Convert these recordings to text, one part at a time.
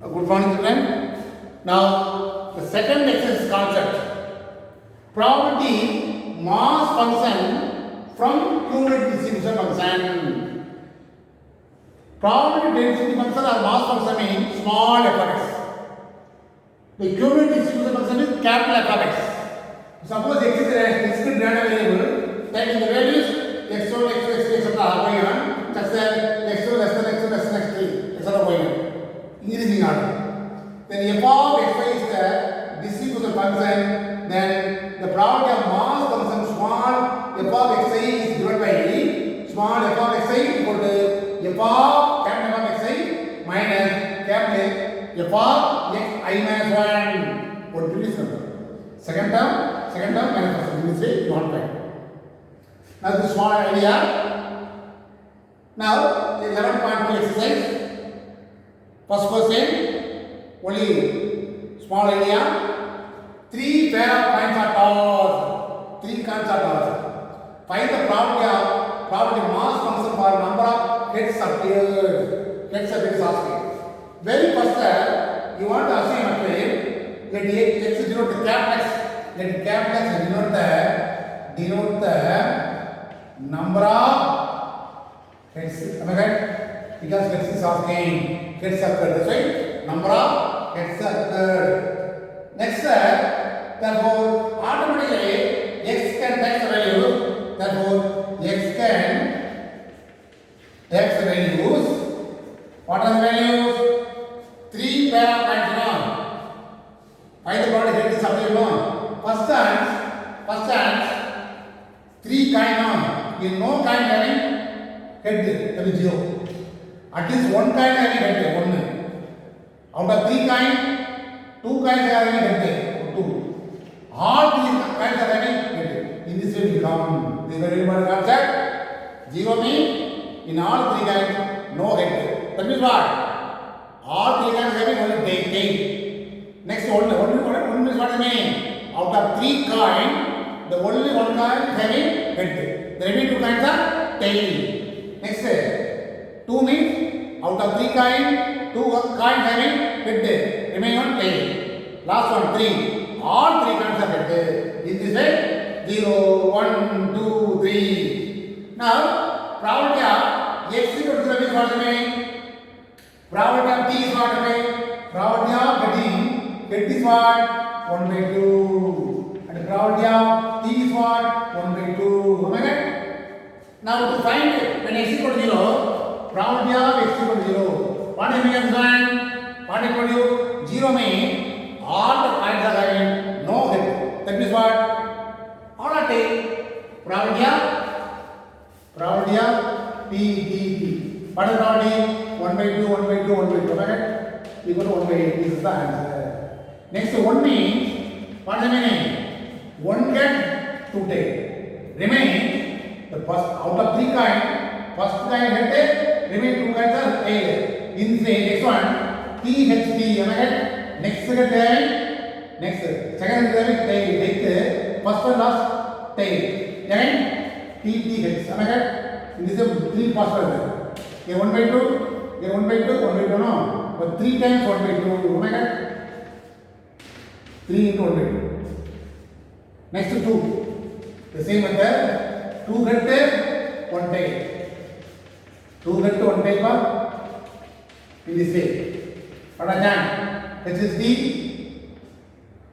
Good morning, children. Now, the second exercise concept. Probability mass function from Coulomb's distribution function. Probability density function or mass function means small f of x. The Coulomb's distribution function is capital F of x. Suppose x is a discrete random variable, then the values x1, x2, x3, etc. are going on, such that x2 less than x2 less than x3, etc. going on. Increasing order. Then f of xy is the distribution function. Then the probability of mass function small f of xi is given by small f of xi equal to f of capital F of xi minus capital f of xi minus 1. What will this number? Second term minus first term. In this way you want to find. Now this small idea. Now 11.2 exercise. First question, only small area. 3 pair of coins are tossed. 3 coins are tossed. Find the probability mass function for number of heads appeared. Heads appears asking. Very first, you want to assume a claim. Let x denote the capital X. Let capital X denote the number of heads. Am I right? Because heads is asking. Heads occurred. That's right. Number of heads occurred. Next, therefore, automatically x can take the value. Therefore, x can take the values. What are the values? 3 pair of coins. Find the probability head is appear. First chance, 3 coin. You no coin having head. That is 0. At least 1 coin having head, 1. Out of 3 coins, 2 coins are having head, 2. All 3 coins are having head. In this way we come. This is very important concept. 0 means in all 3 coins, no head. That means what? All 3 coins having only tail. Next, one means what I mean? Out of 3 coins, the only 1 coin is having head. The remaining 2 coins are tail. Next, 2 means out of 3 coins, 2 coins having head, remaining one tail. Last one 3. All 3 coins are head. In this way, 0, 1, 2, 3. Now, probability of x equal to 0 is what I mean? Probability of t is what I mean? Probability of getting head is what? 1 by 2. And the probability of t is what? 1 by 2. Am I right? Now to find when x equal to 0, probability of x equal to 0. What is mean what equal to 0 means all the coins are having no head. That means what? All are tail. Probability of t. What is the probability? 1 by 2, 1 by 2, 1 by 2. Right? Equal to 1 by 8. This is the answer. Next 1 means what is the meaning? 1 head, 2 tail. Remain the first out of 3 coins, first coin head, remaining 2 coins are tail. In this way, next one, THT, am I right? Next second tail, next second tail, first one last tail. Then TTH, am I right? In this way, 3 possible. Here 1 by 2, here 1 by 2, 1 by 2, no. But 3 times 1 by 2, am I right? 3 into 1 by 2. Next 2. The same method. 2 head, 1 tail. 2 head, 1 tail. In this way. What are done? H is T,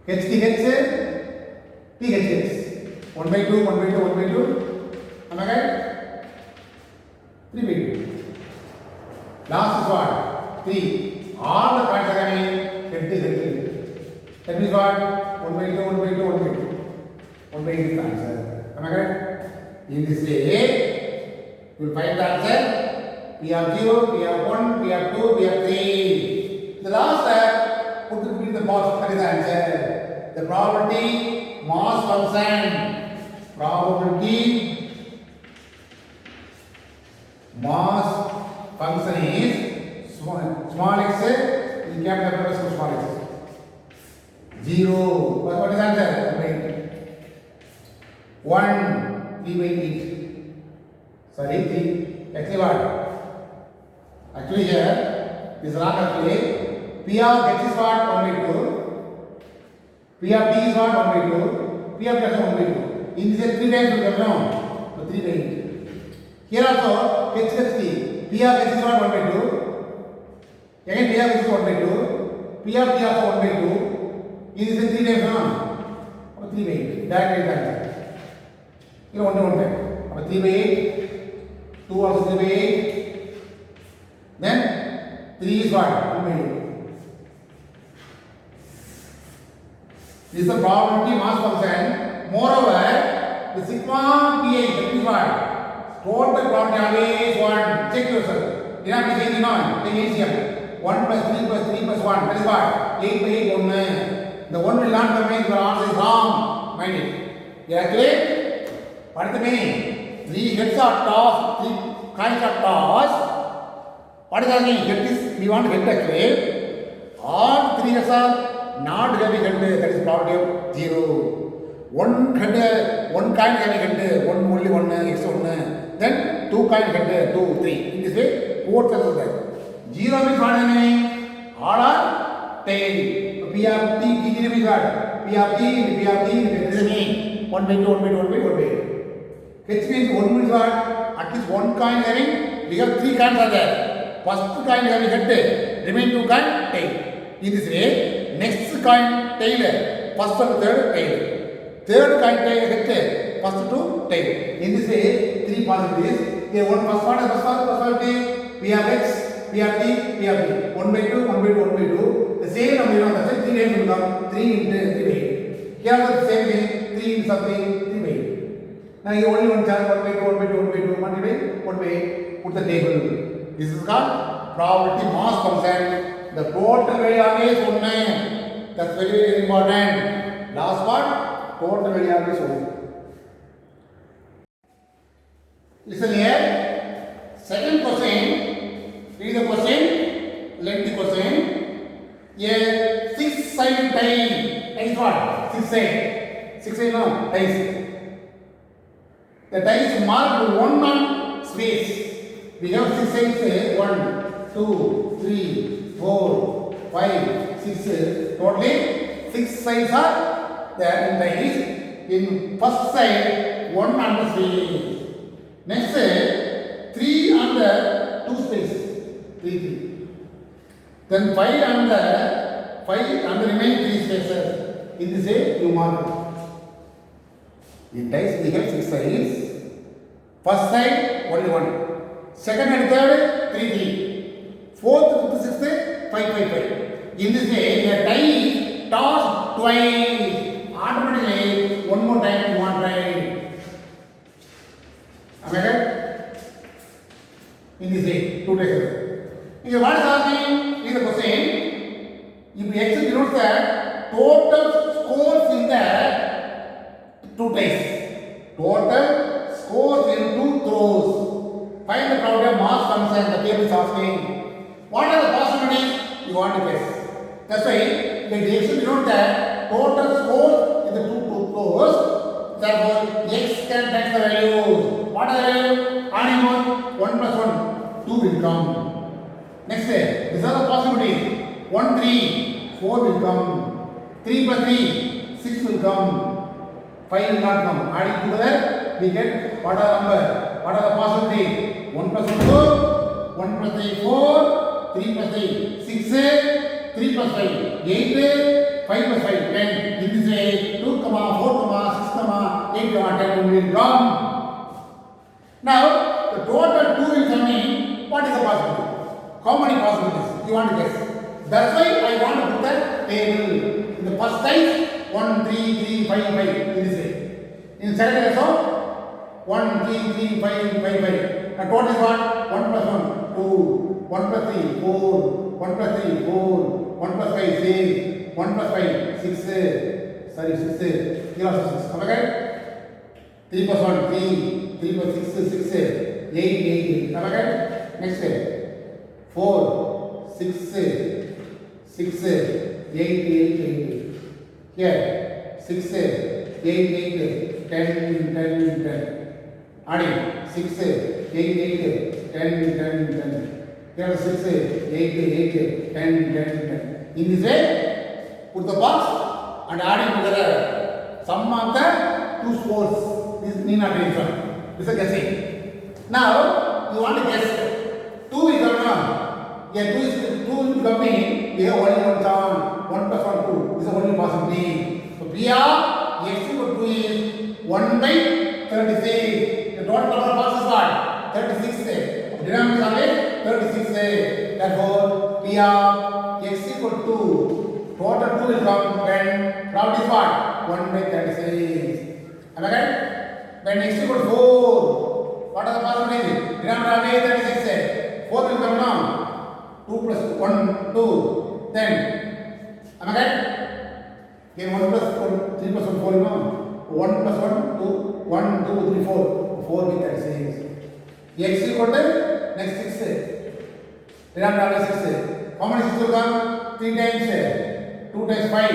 HTH, THH. 1 by 2, 1 by 2, 1 by 2. Am I right? 3 by 2. Last is what? 3. All the points are having head. That means what? 1 by 2, 1 by 2, 1 by 2. 1 by 8 is the answer. Am I correct? In this way, you will find the answer. We have 0, we have 1, we have 2, we have 3. The last step, put between the box, that is the answer. The probability mass function. Probability mass function is small x in capital F small x. 0. What is the answer? 1 3 by 8. Sorry, 3. Actually what? Actually here is wrong actually. P of x is what? 1 by 2. P of t is what? 1 by 2. P of t is 1 by 2. In this 3 times we have now. So 3 by 8. Here also h plus t. P of x is what? 1 by 2. Again P of x is 1 by 2. P of t also 1 by 2. In this 3 times now. So 3 by 8. Direct. Here 1 by 1 time. So 3 by 8. 2 also 3 by 8. Then 3 is what? 1 by 8. This is the probability mass function. Moreover, the sigma pi, that is what? Total probability always 1. Check yourself. You have to say the non. Take ACM. 1 plus 3 plus 3 plus 1. That is what? 8 by 8, 1. The 1 will not come in. Your answer is wrong. Mind it. You actually, what is the meaning? 3 heads are tossed, 3 coins are tossed. What is the meaning? Head is, we want head actually. All 3 heads are not having head, that is probability of 0. One head, one coin having head, one only one x one. Then 2 coin head, 2, 3. In this way, 4 success there. 0 means what is the meaning? All are tail. So P of t, P means what? P of t, P of t, that is the meaning. 1 by 2, 1 by 2, 1 by 2, 1 by 2. H means 1 means what? At least 1 coin having, we have 3 coins are there. First coin having head, remaining 2 coin tail. In this way, next coin tail, first and third tail. Third coin tail head, first 2 tail. In this way, 3 possibilities. Here one first possibility, P of x, P of t, P of t. 1 by 2, 1 by 2, 1 by 2. The same number, you know, that's 3 times will come. 3 into 3 by 8. Here also the same thing, 3 into something, 3 by 8. Now here only one chance, 1 by 2, 1 by 2, 1 by 2, multiply, 1 by 8, put the table. This is called probability mass function. The total value always 1. That's very, very important. Last part, total value always 1. Listen here. Second question, read the question, lengthy question. A 6-sided die. That is what? 6-sided. 6-sided no, dice. The die is marked 1 on space. We have 6 sides. 1, 2, 3, 4, 5, 6. Totally 6 sides are there in dice. In first side, 1 on the space. Next, 3 on the 2 space. 3, 3. Then 5 on the remaining 3 spaces. In this way, you mark it. In dice, we have 6 sides. First side, only 1. Second and third, 3, 3. Fourth, fifth, sixth, 5, 5, 5. In this way, the die is tossed twice. Automatically, one more time you want to try. Am I right? In this way, 2 times. If what is happening? Is the question. If x denotes that total scores in the 2 times. Total scores in 2 throws. Find the probability of mass function. The table is asking. What are the possibilities? You want to guess. That's why the direction denotes that total scores in the 2 throws. Therefore, x can take the values. What are the values? Animal 1 plus 1, 2 will come. Next, these are the possibilities. 1, 3, 4 will come. 3 plus 3, 6 will come. 5 will not come. Adding together, we get what are the number? What are the possibilities? 1 plus 1, 2, 1 plus 3, 4, 3 plus 3, 6, 3 plus 5, 8, 5 plus 5, 10. In this way, 2, 4, 6, 8, 10 will come. Now, the total 2 will come in. What is the possibility? How many possibilities? You want to guess. That's why I want to put that table. In the first size, 1, 3, 3, 5, 5. In this way. In second also, 1, 3, 3, 5, 5, 5. And total is what? 1 plus 1, 2. 1 plus 3, 4. 1 plus 3, 4. 1 plus 5, 6. 1 plus 5, 6. Sorry, 6. Here also 6. Okay? 3 plus 1, 3. 3 plus 6, 6. 8, 8. Okay? Next. 4, 6, 6, 8, 8, 8. Here, 6, 8, 8, 10, 10, 10. Adding 6, 8, 8, 10, 10, 10. Here 6, 8, 8, 10, 10, 10. In this way, put the box and adding together sum of the two scores. This need not answer. This is a guessing. Now you want to guess. 2 will come down. Yeah, 2 will come in. We have only one term. 1 plus 1 2. This is only possibility. So P of x equal to 2 is 1 by 36. The total number of passes what? 36. Denominator is always 36. Therefore P of x equal to total 2 will come when probability is what? 1 by 36. Am I right? When x equal to 4, what are the possibilities? Denominator always 36. 4 will come down. 2 plus 1, 2. Then, am I right? Again 1 plus 1, 3 plus 1, 4, you know? 1 plus 1, 2, 1, 2, 3, 4. 4 by 36. X equal to next 6. Denominator 6. How many 6 will come? 3 times 2 times 5.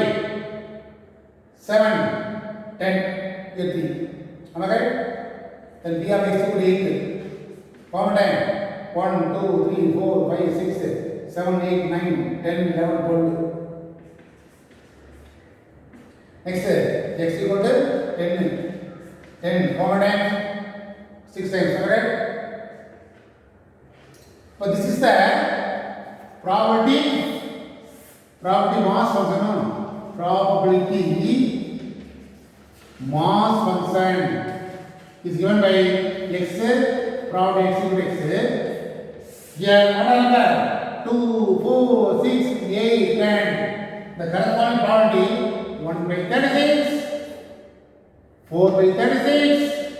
7, 10, 80. Am I right? Then P of x equal to 8. How many times? 1, 2, 3, 4, 5, 6, 7, 8, 9, 10, 11, 12. Next, x equal to 10. 10. How many times? 6 times. Am I right? But this is the probability mass function. Probability mass function is given by x, probability x equal to x. Here, what are the 2, 4, 6, 8, 10. The corresponding probability 1 by 36, 4 by 36,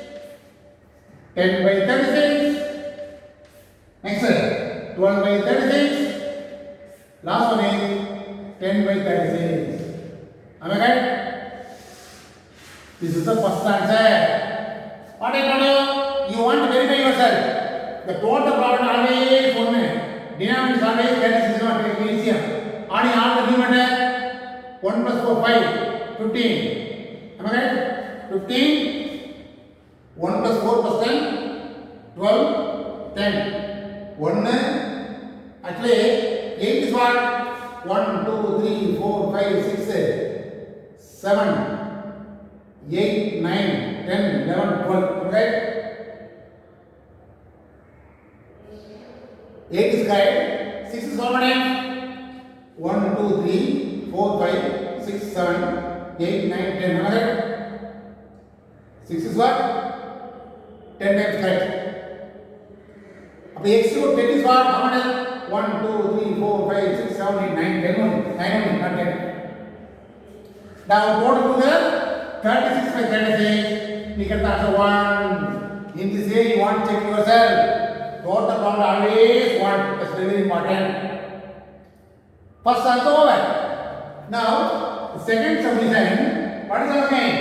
10 by 36. Next, 12 by 36. Last one is 10 by 36. Am I right? This is the first answer. What I told you, you want to verify yourself. The total probability always 1. Denominator is always 36 is not easier. Adding all the numerator 1 plus 4, 5, 15. Am I right? 15. 1 plus 4 plus 10, 12, 10. 1. Actually, 8 is what? 1, 2, 3, 4, 5, 6, 7, 8, 9, 10, 11, 12. Okay? 8 is correct. 6 is how many? 1, 2, 3, 4, 5, 6, 7, 8, 9, 10. Am I right? 6 is what? 10 times correct. Now x equal to 10 is what? How many? 1, 2, 3, 4, 5, 6, 7, 8, 9, 10 only. 9 only, not 10. Now total together 36 by 36. We get the answer 1. In this way, you want to check yourself. Total probability always 1. That's very important. First answer over. Now, the second subdivision. What is asking?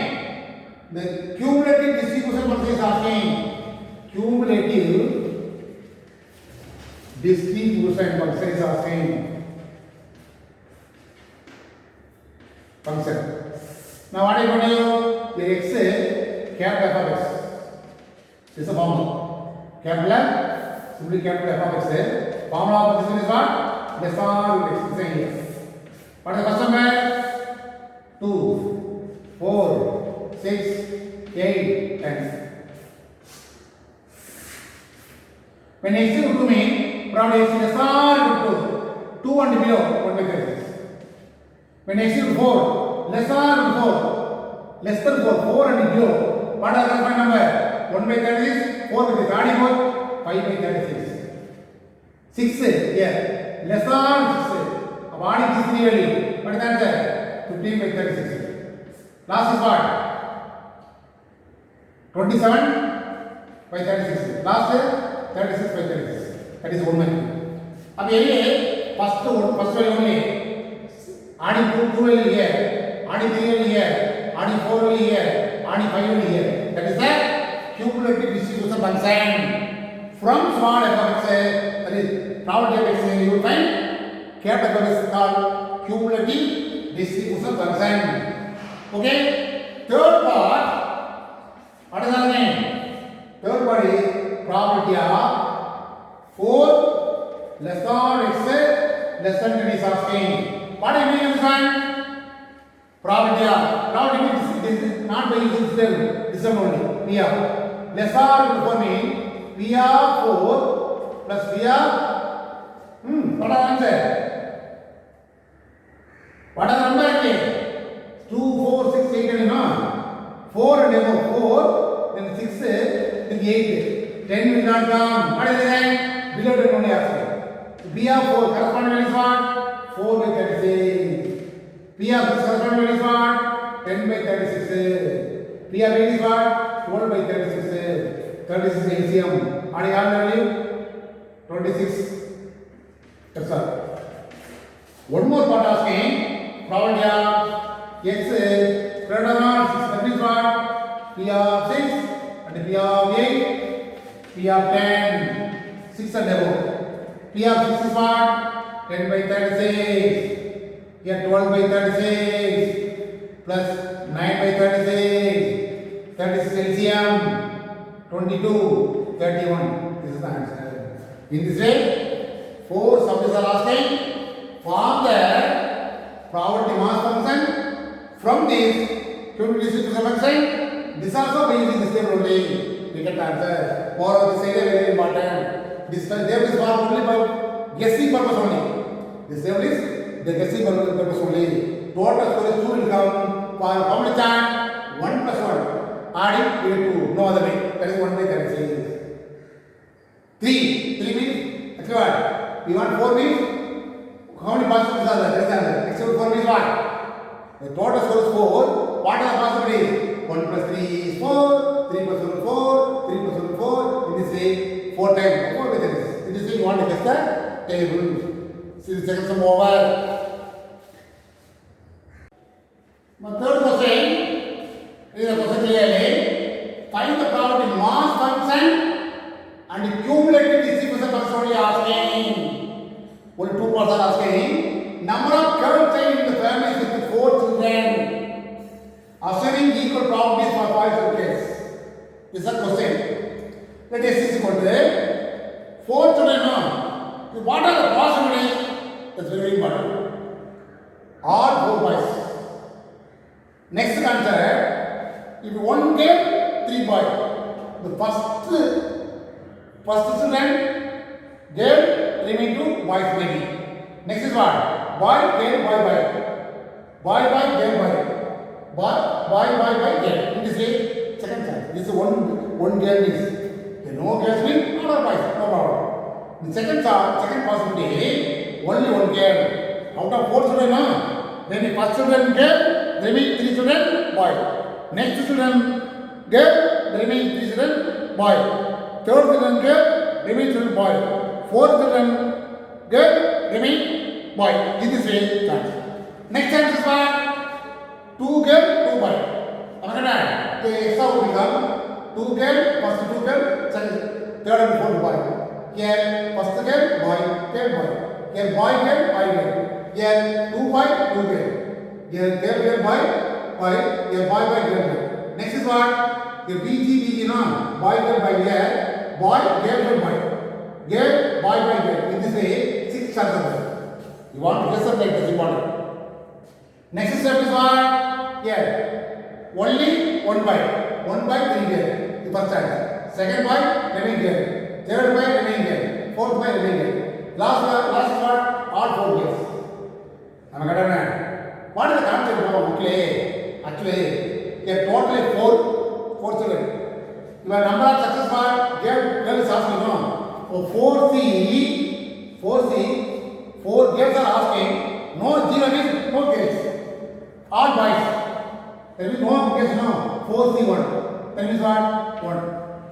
The cumulative distribution function is asking. Cumulative distribution function is asking. Function. Now what are you going to do? The x capital f of x. This is a formula. Capital, simply capital f of x. Formula of this one is what? Less or x. This is here. What is the first number? 2, 4, 6, 8, 10. When x equal to mean, probably x is less or equal to 2 and below 1 by 36. When x equal to 4, less or equal to 4, less than 4, 4 and below. What are the corresponding number? 1 by 36, 4 by 36, adding 4, 5 by 36. 6 here, less than 6. Now adding this 3 value, what is the answer? 15 by 36. Last is what? 27 by 36. Last 36 by 36. That is 1 by 2. Now here, first value only. Adding 2 value here, adding 3 value here, adding 4 value here, adding 5 value here. That is the cumulative distribution function. From small f of x, that is probability of x, you will find capital f is called cumulative distribution function. Okay? Third part, what is our name? Third part is probability of 4 less than x less than 10 is asking. What do you mean this one? Probability of. Probability means this is not by using this term. This one only. P of. Less or equal for me. P of 4 plus P of. What are the answer? What are the number again? 2, 4, 6, 8 and 4 and above 4, then 6, then 8. 10 will not come. What is the name? Below 10 only asking. P of 4 corresponding value is what? 4 by 36. P of 6 corresponding value is what? 10 by 36. P of 8 is what? 12 by 36. 36 LCM. What is the value? 26. That's all. One more part asking. Probability of x greater than 6, that is what? P of 6 and P of 8, P of 10, 6 and above. P of 6 is what? 10 by 36, here 12 by 36, plus 9 by 36, 36 LCM, 22, 31. This is the answer. In this way, 4 subjects are asking, form the probability mass function from this cumulative distribution function. This also by using this table only we get the answer. Moreover, this area very important. This table is for only for guessing purpose only. This table is the guessing purpose only. Total score is 2 will come for how many chance? 1 plus 1. Adding we get 2. No other way. That is 1 by 36. 3 means actually what? We want 4 means how many possibilities are there? There is answer. Except 4 means what? The total score is 4. What are the possibilities? 1 plus 3 is 4. 3 plus 1 is 4. 3 plus 1 is 4. In this way, 4 times 4 by 36. In this way, you want to guess the table. See the second sum over. My third question is a question clearly. Find the probability mass function and the cumulative distribution function only asking. Only 2 parts are asking. Number of current child in the family is with 4 children. Assuming equal probabilities for 5 children. This is a question. Let us see equal to 4 children. What are the possibilities? That's very important. All 4 boys. Next answer. If 1 girl, 3 boys. The first children, girl, remain 2 boys maybe. Next is what? Boy, girl, boy, boy. Boy, boy, girl, boy. Boy, girl. In this way, second chance. This is one girl is. No girls mean no boys, no problem. The second possibility, only 1 girl. Out of 4 children, then the first children girl, remaining 3 children, boy. Next children girl, remaining 3 children, boy. Third children girl, remaining children, boy. Fourth children girl, remain boy. In this way, chance. Next chance is what? 2 girl, 2 boy. Understand? The extra will become 2 girl, first 2 girl, third and fourth boy. Here, first girl, boy, third boy. Here, boy, girl, boy, girl. Here, 2 boy, 2 girl. Here, girl, boy, boy. Here, boy, girl. Next is what? The BG, no? Boy, girl, boy. Here, boy, girl, boy. Girl, boy, girl. In this way, 6 chances. You want to guess the like this important. Next step is what? Here, only 1 by 3 girl. The first chance. Second by remain girl. Third by remain girl. Fourth by remain girl. Last one, all 4 girls. Am I correct? What is the concept of actually, here totally 4 children. Your number of success for girl is asking, no? So 4 girls are asking, no 0 means no girls. All boys. There will be no girls, no. 4C1. That means what? 1.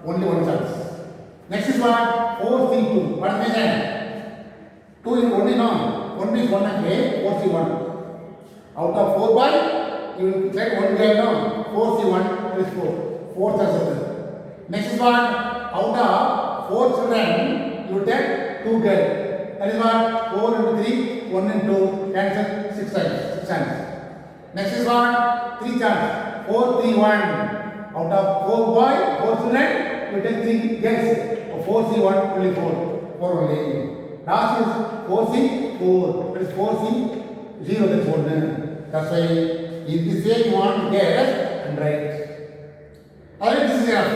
Only 1 chance. Next is what? 4C2. What is the 2 is only no. 1 means 1 and 4C1. Out of 4 boys, you will take 1 girl, no. 4C1 is 4. 4 chances. Next is what? Out of 4 children, you take 2 girls. That is what? 4 into 3, 1 into 2, cancel 6 times. 6 times. Next is what? 3 chances. 4, 3, 1. Out of 4 boys, 4 children, you take 3 girls. 4C1, only 4. 4 only. Last is 4C4. That is 4C4. 0, that's 1. That's why in this way you want to get and write. Alright, this is enough.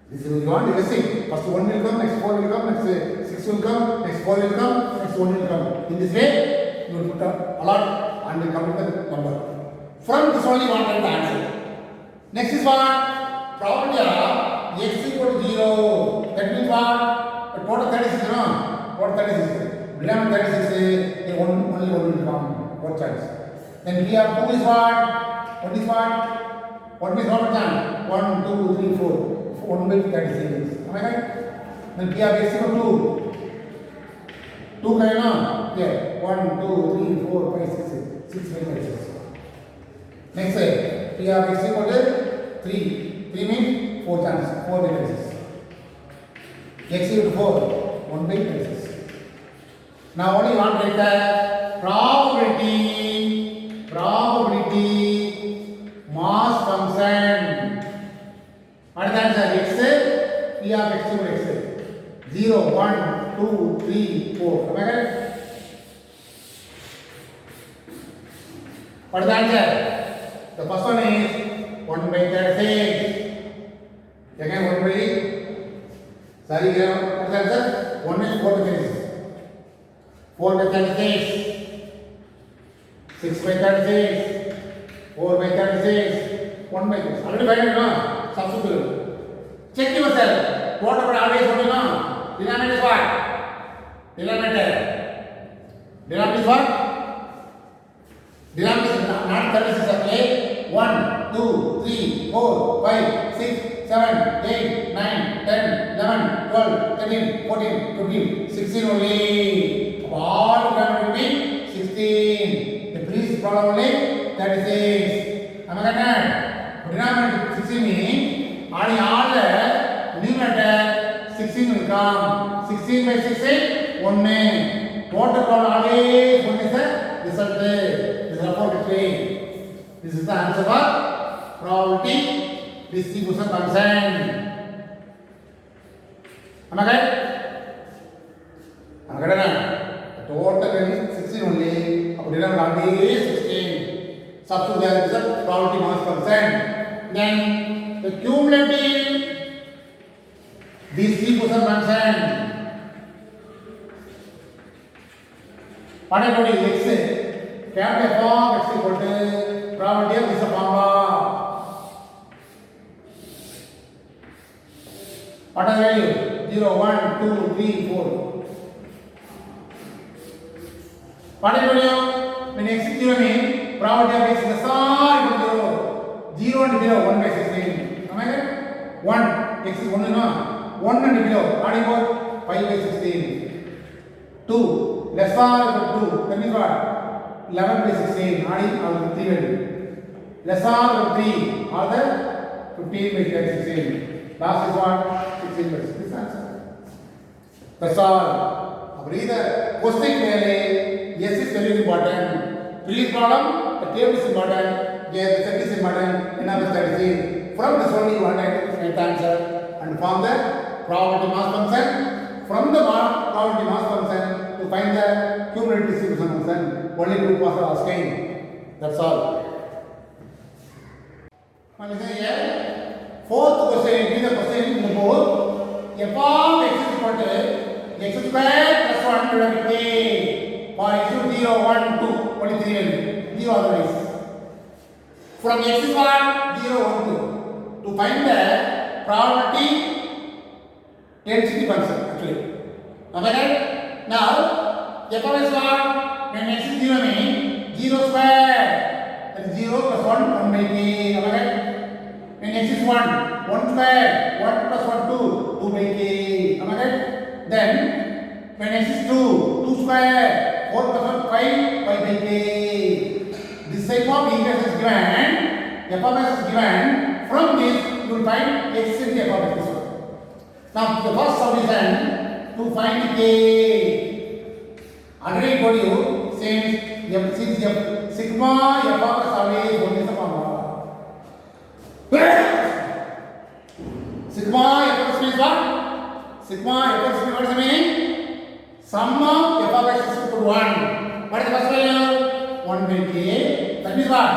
This is you want everything. First 1 will come, next 4 will come, next 6 will come, next 4 will come, next 1 will come. In this way, you will put a lot and will come with the number. From this only you want to write the answer. Next is what? Probability of x equal to 0. That means what? Total 36, you know? Total 36. Below 36, only 1 will come. What chance? Then P of 2 is what? What is what? What means what time? 1, 2, 3, 4. 1 by 36. Am I right? Then P of x equal to 2 can you know? Yeah. 1, 2, 3, 4, 5, 6, 6 by 36. Next say P of x equal to 3. 3 means 4 chances. 4 by 36. X equal to 4. 1 by 36. Now only you want to write the probability mass function. What is the answer? X, P of x equal to x. 0, 1, 2, 3, 4. Am I right? What is the answer? The first one is 1 by 36. Again 1 by, sorry, what is the answer? 1 is 4 by 36. 4 by 36. 6 by 36. 4 by 36. 1 by 36. Already find it, no? Substitute. Check yourself. What about always what you know? Denominator is what? Denominator. Denominator is what? Denominator is not 36, okay? 1, 2, 3, 4, 5, 6, 7, 8, 9, 10, 11, 12, 13, 14, 15, 16 only. All denominator will be 16. The previous problem only 36. Am I correct? Denominator 16 means all the numerator 16 will come. 16 by 16, 1. Total problem always 1 is the result. This is about this is the answer for probability distribution function. Am I right? Am I correct? The total value is 16 only. Our denominator always 16. Substitute there is the probability mass function. Then the cumulative distribution function. What I told you, x capital F of x equal to probability of this formula. What are the value? 0, 1, 2, 3, 4. What I told you, when x is 0 means probability of x is equal to 0. 0 and below 1 by 16. Am I right? 1 x is 1 no? 1 and below. What is 5 by 16. 2 less or equal to 2. That means what? 11 by 16. Adding all the 3 value. Less or 3. All the 15 by 16. Last is what? 16 by 16. This answer. That's all. Now read the question clearly. Yes is very important. Previous problem, the table is important. Yes, the set is important. Another strategy. From this only you want to write the answer and form the probability mass function. From the probability mass function to find the cumulative distribution function. Only 2 passes are asking. That's all. Now listen here. Fourth question. This is the question in the board. F of x is equal to x square plus 1 divided by k. For x is 0, 1, 2. Only 3 value. 0 otherwise. From x is 1, 0, 1, 2. To find the probability density function actually. Am I right? Now, f of x what? When x is 0 means 0 square. That is 0 plus 1, 1 by k. Am I right? When x is 1, 1 square. 1 plus 1, 2, 2 by k. Am I right? Then, when x is 2, 2 square. 4 plus 1, 5, 5 by k. This type of equation is given. F of x is given. From this, you will find x in the f of x. Now, the first solution to find k. Already told you, since f sigma f of x always 1 is the formula. Sigma f of x means what? Sigma f of x means what is the meaning? Sum of f of x is equal to 1. What is the first value? by k. That means what?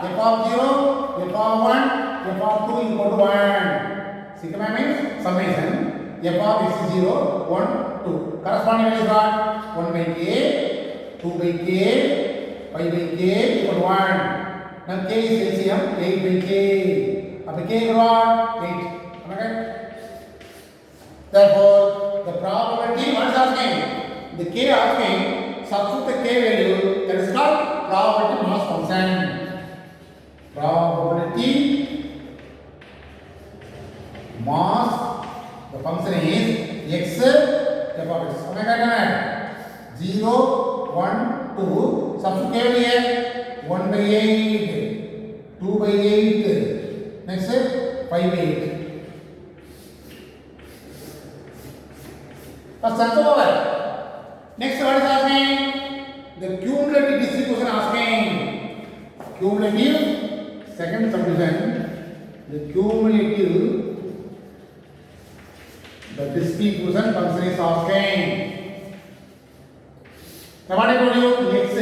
F of 0, f of 1, f of 2 equal to 1. Sigma means summation. F of x is 0, 1, 2. Corresponding value is what? 1 by k, 2 by k, 5 by k equal to 1. Now k is LCM, 8 by k. Now k is what? 8. Am I right? Therefore, the probability, what is asking? The k asking, substitute the k value, that is called probability mass function. Probability mass, the function is x f of x. Am I correct? 0, 1, 2. Substitute k value here, 1 by 8, 2 by 8, next 5 by 8. First answer over. Next what is asking? The cumulative distribution asking. Cumulative, second subdivision. The cumulative, the distribution function is asking. Now what I told you? X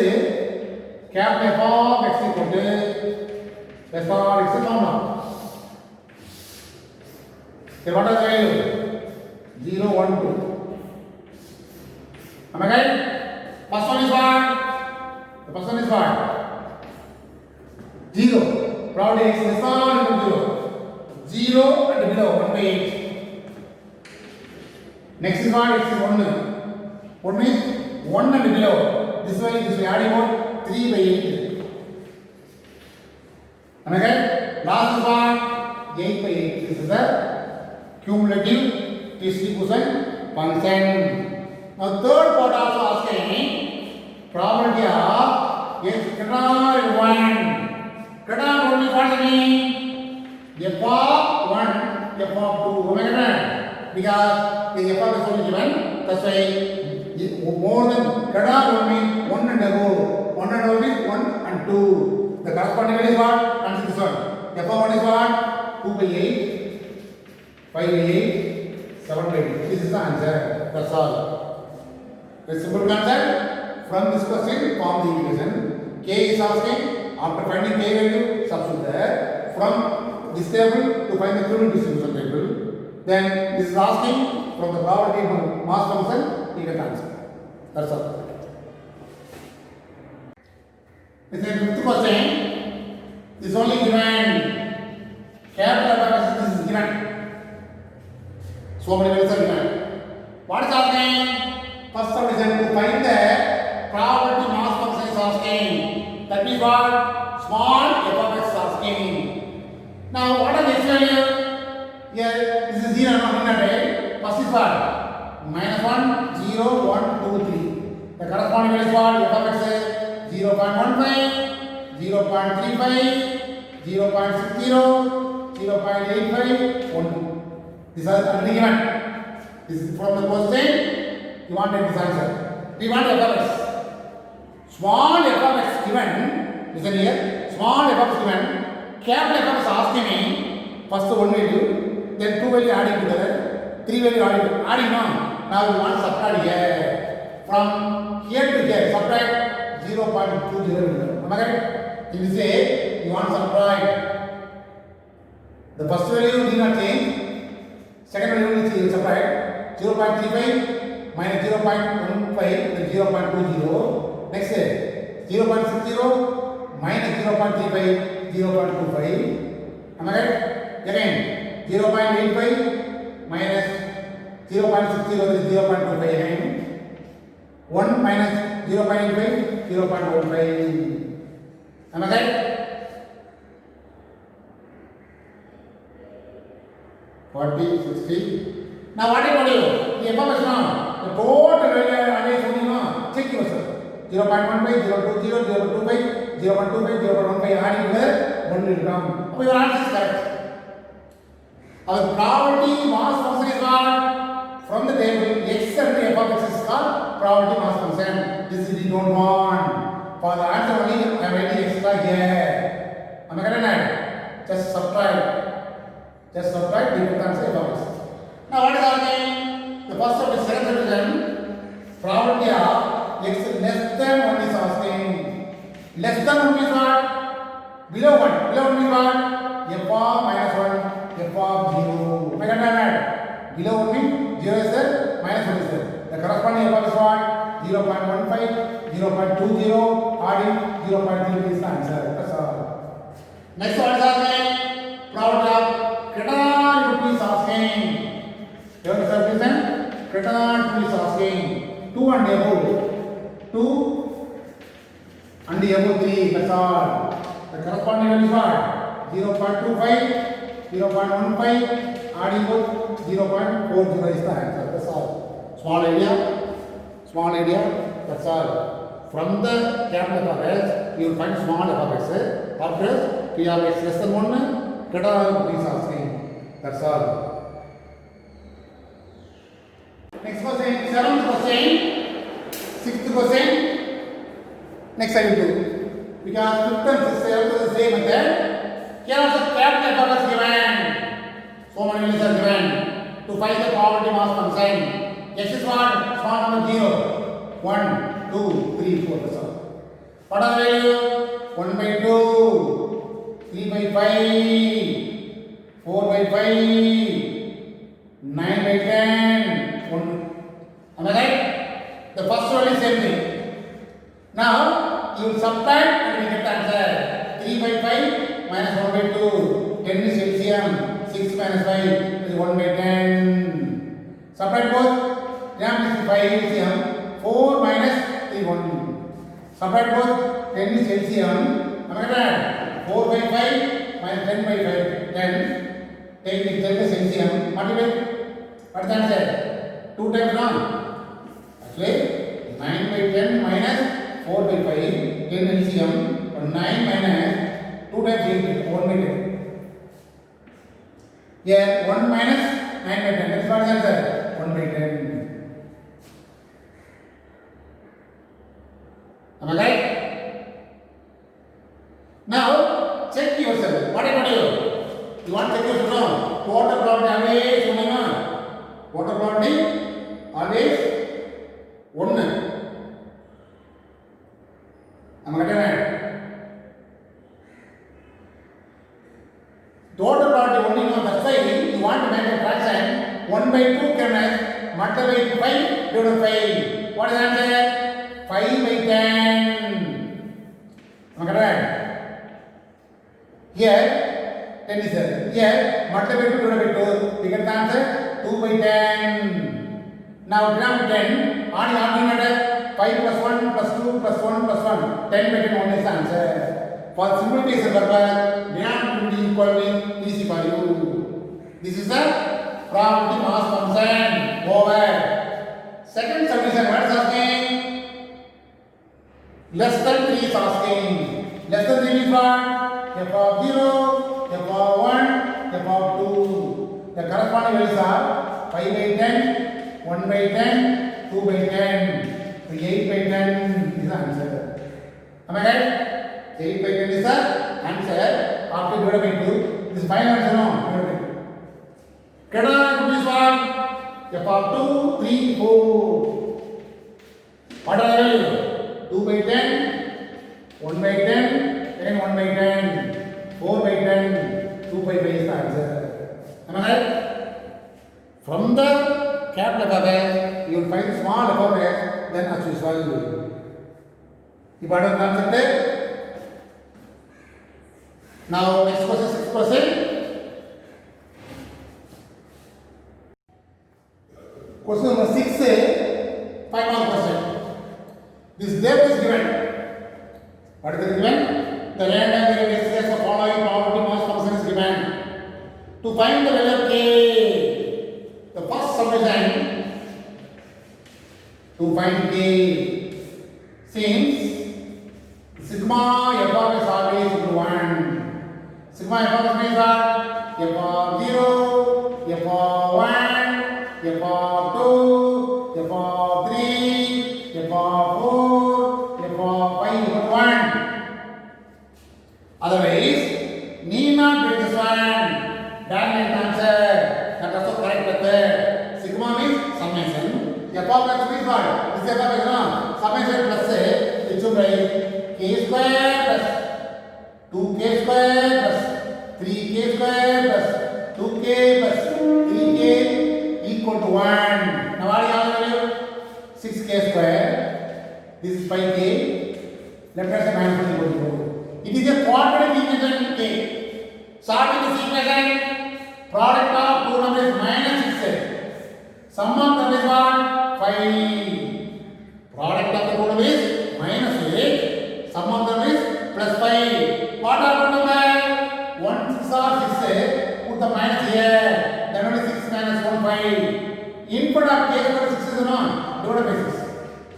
cap f of x equal to f of x is found out. Okay, what is the value? 0, 1, 2. Am I right? First one is what? The first one is what? 0. Probably x less or equal to 0. 0 and below 1 by 8. Next is what? X is 1. 1 is 1 and below. This way adding what? 3 by 8. Am I right? Last is what? 8 by 8. This is the cumulative distribution function. Now third part also asking probability of x greater than 1. Greater than 1 means what does it mean? F of 1, f of 2. Am I correct? Because the f of x only given. That's why more than greater than 1 means 1 and above. 1 and above means 1 and 2. The corresponding value is what? Answer this one. F of 1 is what? 2 by 8, 5 by 8, 7 by 8. This is the answer. That's all. A simple concept. From this question, form the equation. K is asking, after finding k value, substitute there. From this table to find the cumulative distribution table. Then this is asking from the probability mass function, you get answer. That's all. This is the fifth question. This is only given. Capital purpose this is given. So many values are given. What is asking? First subdivision to find the probability mass function is asking. That means what? Small f of x is asking. Now what are the x value? Here this is 0 not right? First is what? Minus 1, 0, 1, 2, 3. The corresponding value is what? F of x is 0.15, 0.35, 0.60, 0.85, 1, 2. These are already given. This is from the question. You wanted this answer. We want f of x. Small f of x given. Listen here. Small f of x given. Capital f of x asking me. First 1 value. Then 2 value adding together. 3 value adding. Adding now. Now we want subtract here. From here to here. Subtract 0.20. Am I right? In this way, you want subtract. The first value did not change. Second value will subtract. 0.35. Minus 0.15 then 0.20. Next 0.60 minus 0.35 0.25. Am I right? Again 0.85 minus 0.60 is 0.25 again. 1 minus 0.85 0.15. Am I right? 40, 60. Now what I told you? The f of x now. The total value is only now. Check yourself. 0.15, 0.20, 0.25, 0.25, 0.15 adding together, 1 will come. So your answer is correct. Our probability mass function is what? From the table, x and f of x is called probability mass function. This we don't want. For the answer only, I am writing extra here. Am I correct? Just subtract. Just subtract the answer f of x. Now what is our name? The first of the second subdivision, probability of x less than 1 is asking. Less than 1 means what? Below 1. Below 1 means what? F of minus 1, f of 0. Am I understand? Below 1 means 0 is there, minus 1 is there. The corresponding f of is what? 0.15, 0.20, adding 0.3 is the answer. That's all. Next one is asking, problem of Kretan is asking. You have to listen? Kretan is asking. 2 and above. 2 and above 3. That's all. The corresponding value is what? 0.25, 0.15, adding both 0.40 is the answer. That's all. Small area. That's all. From the capital f of x, you will find small f of x. After p of x less than 1, Kretan is asking. That's all. Next question, 7th question, 6th question. Next I will do. Because 5th and 6th are the same method. Here also capital f of x given. So many values are given. To find the probability mass function. X is what? Small number 0. 1, 2, 3, 4. That's all. What are the value? 1 by 2, 3 by 5, 4 by 5, 9 by 10. 1. Am I right? The first one is same thing. Now you will subtract and we get the answer. 3 by 5 minus 1 by 2. 10 is LCM. 6 minus 5 is 1 by 10. Subtract both. 5 LCM. 4 minus 3 1. Subtract both. 10 is LCM. Am I right? 4 by 5 minus 10 by 5. 10. 10 is LCM. Multiply. What is the answer? 2 times wrong. Actually, 9 by 10 minus 4 by 5. 10 LCM. 9 minus 2 times 8. 1 by 10. Here 1 minus 9 by 10. That's what is the answer? 1 by 10. Am I right? Now check yourself. What about you? You want to check yourself now? Water probability always 1. Water probability always 1. Am I right? Total probability only know that's why you want to make a fraction 1 by 2 can multiply 5 divided by 5. What is the answer? 5 by 10. Am I correct? Here 10 is there. Here multiply 2 divided by 2. We get the answer 2 by 10. Now denominator 10. Denominator 5 plus 1 plus 2 plus 1 plus 1. 10 by 10 only is the answer. For simplification purpose, denominator will be equal with easy for you. This is the probability mass function over. Second subdivision, what is asking? Less than 3 is asking. Less than 3 means what? F of 0, f of 1, f of 2. The corresponding values are 5 by 10, 1 by 10, 2 by 10. So 8 by 10 is the answer. Am I right? 8 by 10 is the answer after divided by 2. This is final answer, no? Kretan is what? F of 2, 3, 4. What are the values? 2 by 10, 1 by 10, again 1 by 10, 4 by 10, 2 by 5 is the answer. Am I right? From the capital f of x, you will find small f of x, then as usual. You got the concept? Now next question, 6%. Question number 6 is 5 mark question. This depth is given. What is given? The random variable express the following probability mass function is given. To find the value of k, the first subdivision to find k, since sigma f of x always equal to 1. Sigma f of x means what? F of 0, f of 1, f of 2, f of 3, f of 4, f of 5 equal to 1. Otherwise, need not be this one. Diamond answer. That also correct method. Sigma means summation. F of x means what? This f of x no. Summation plus h by k square plus 2k square plus 3k square plus 2k plus 3k equal to 1. Now what is the value? 6k square. This is 5k. Left hand side minus 1 equal to 4. It is a quadratic equation k. Solving this equation, product of two numbers minus 6. Sum of them is what? 5. Product of the two numbers is minus 8. Sum of them is plus 5. What are two numbers? 1 6 or 6. Put the minus here. Then only 6 minus 1 5. Input of k square 6 is known. Divided by 6.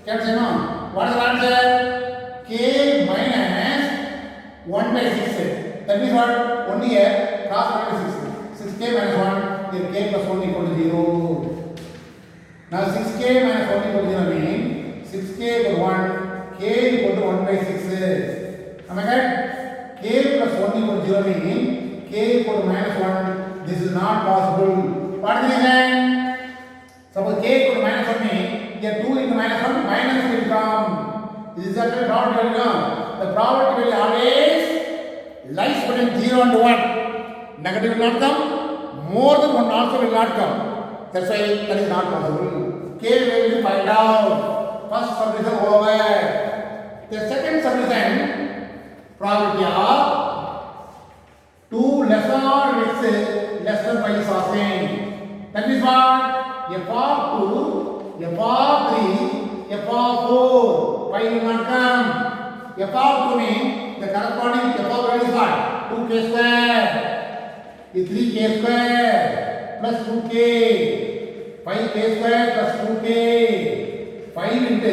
Can you say no? What is the answer? K minus 1 by 6. That means what? Only here cross minus 6. 6k minus 1. Here k plus 1 equal to 0. Now 6k minus 1 equal to 0 means 6k equal to 1. K equal to 1 by 6. Am I correct? K plus 1 equal to 0 means k equal to minus 1. This is not possible. What is the reason? Suppose k equal to minus 1 means here 2 into minus 1 minus will come. This is actually probability value. The probability value always lies between 0 and 1. Negative will not come. More than 1 also will not come. That's why that is not possible. K value find out. First subdivision over. The second subdivision, probability of 2 less than x less than 5 is asking. That means what? F of 2, F of 3, F of 4. 5 will not come. F of 2 means the corresponding F of value is what? 2k square is 3k square plus 2k. 5k square plus 2k. 5 into k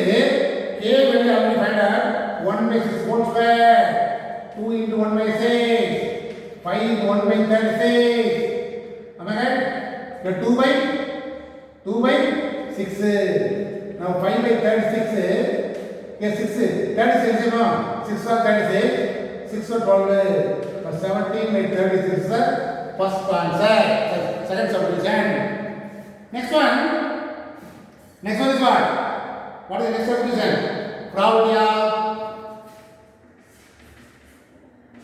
value already find out. 1 by 6 whole square. 2 into 1 by 6. 5 into 1 by 36. Am I right? The 2 by 6. Now 5 by 36. Yes, 6. 36 no? 6 or 36. 6 or 12. 17 by 36 is the first answer. Second subdivision. Next one is what? What is the next subdivision? Probability of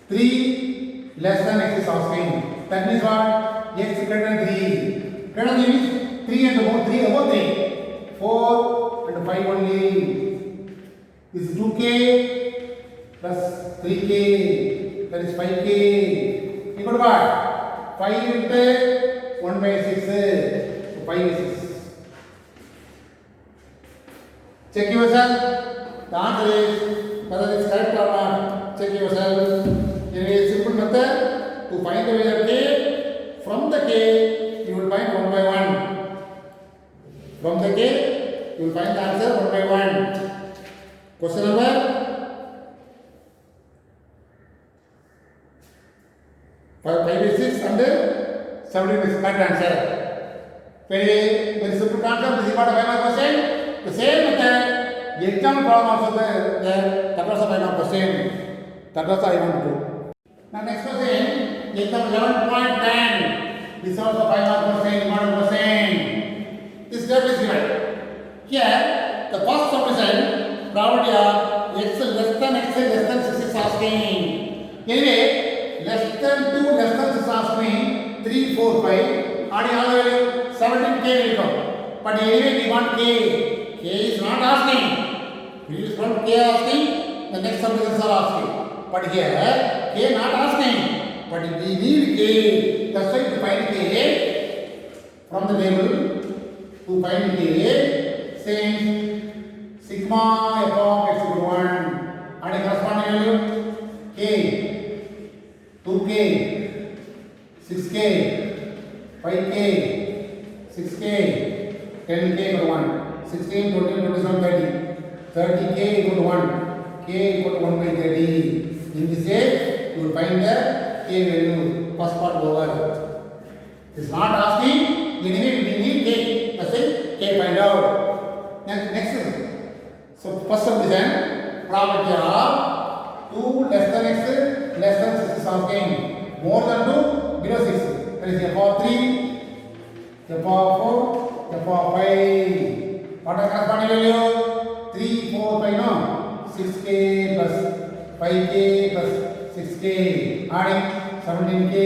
3 less than x is asking. That means what? X greater than 3. Greater than 3 means 3 and above 3, above 3. 4 and 5 only. This is 2k plus 3k. That is 5k. Equal to what? 5 into 1 by 6. So 5 is 6. Check yourself. The answer is whether it is correct or not. Check yourself. In a simple method to find the value of k, from the k you will find 1 by 1. From the k you will find the answer 1 by 1. Question number 5 by 6 and 17 is correct answer. Very simple concept. This is what I find question. The same method, exam problem also there. That was the final question. That was I want to do. Now next question, exam 11.10. This is also final question, important question. This step is given. Here, the first subdivision, probability of x less than 6 is asking. Anyway, less than 2, less than 6 asking 3, 4, 5. Already 17k will come. But anyway, we want k. K is not asking. Previous one k asking, the next subdivisions are asking. But here, k not asking. But we need k. That's why to find k from the table. To find k, saying sigma f of x equal to 1. And a corresponding value k, 2k, 6k, 5k, 6k, 10k equal to 1. 16, 20, 27, 30. 30k equal to 1. K equal to 1 by 30. In this case, you will find the k value. First part over. It is not asking. Anyway, we need k. That's it. K find out. Next is. So, first subdivision. Probability of 2 less than x less than 6 is asking. More than 2, below 6. That is f of 3, f of 4, f of 5. What are corresponding value? 3, 4, 5, no? 6k plus 5k plus 6k, adding 17k.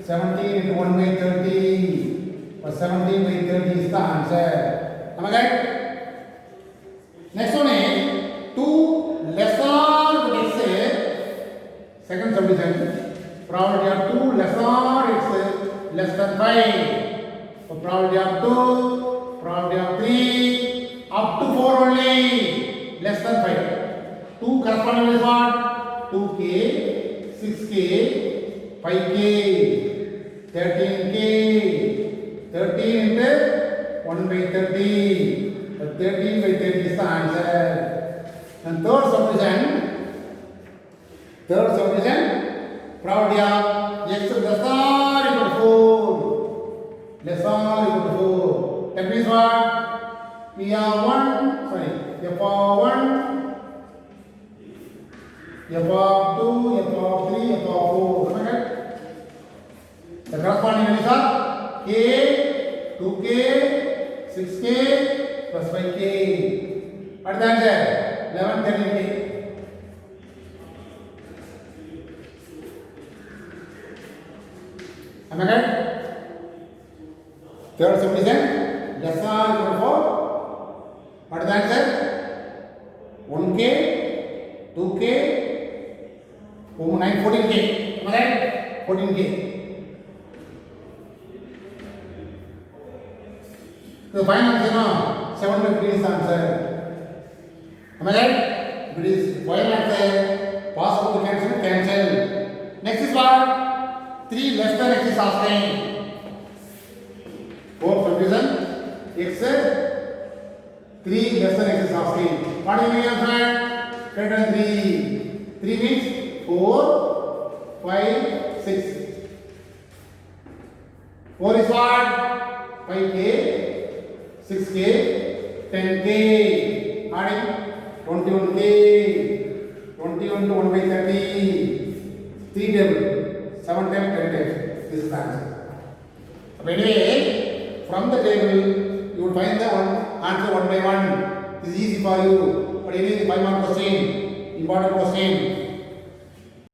17 into 1 by 30 plus 17 by 30 is the answer. Am I right? Next one is 2 less than x. Second subdivision. Probability of 2 less than x less than 5. So probability of 2, probability of 3, up to 4 only, less than 5. 2 corresponding is what? 2k, 6k, 5k, 13k, 13 into 1 by 30. But 13 by 30 is the answer. And third subdivision, probability of x less than equal to 4. Less than equal to 4. That means what? F of 1, f of 2, f of 3, f of 4. Okay? The corresponding values are k, 2k, 6k plus 5k. What is the answer? 11, 13k. Am I right? Third subdivision, less than equal to 4. What is the answer? 1k, 2k, 9, 14k. Am I right? 14k. The final answer now, 7 by 3 is the answer. Am I right? If it is final answer, possible to cancel. Next is what? 3 less than x is asking. Fourth subdivision, x 3 less than x is asking. What do you mean, friend? Greater than 3. 3 means 4, 5, 6. 4 is what? 5k, 6k, 10k. Adding 21k, 21 to 1 by 30. 3 table, 7 times, 10 times. This is the answer. So anyway, from the table, you will find the answer 1 by 1. This is easy for you. But it is 5 mark question, important question.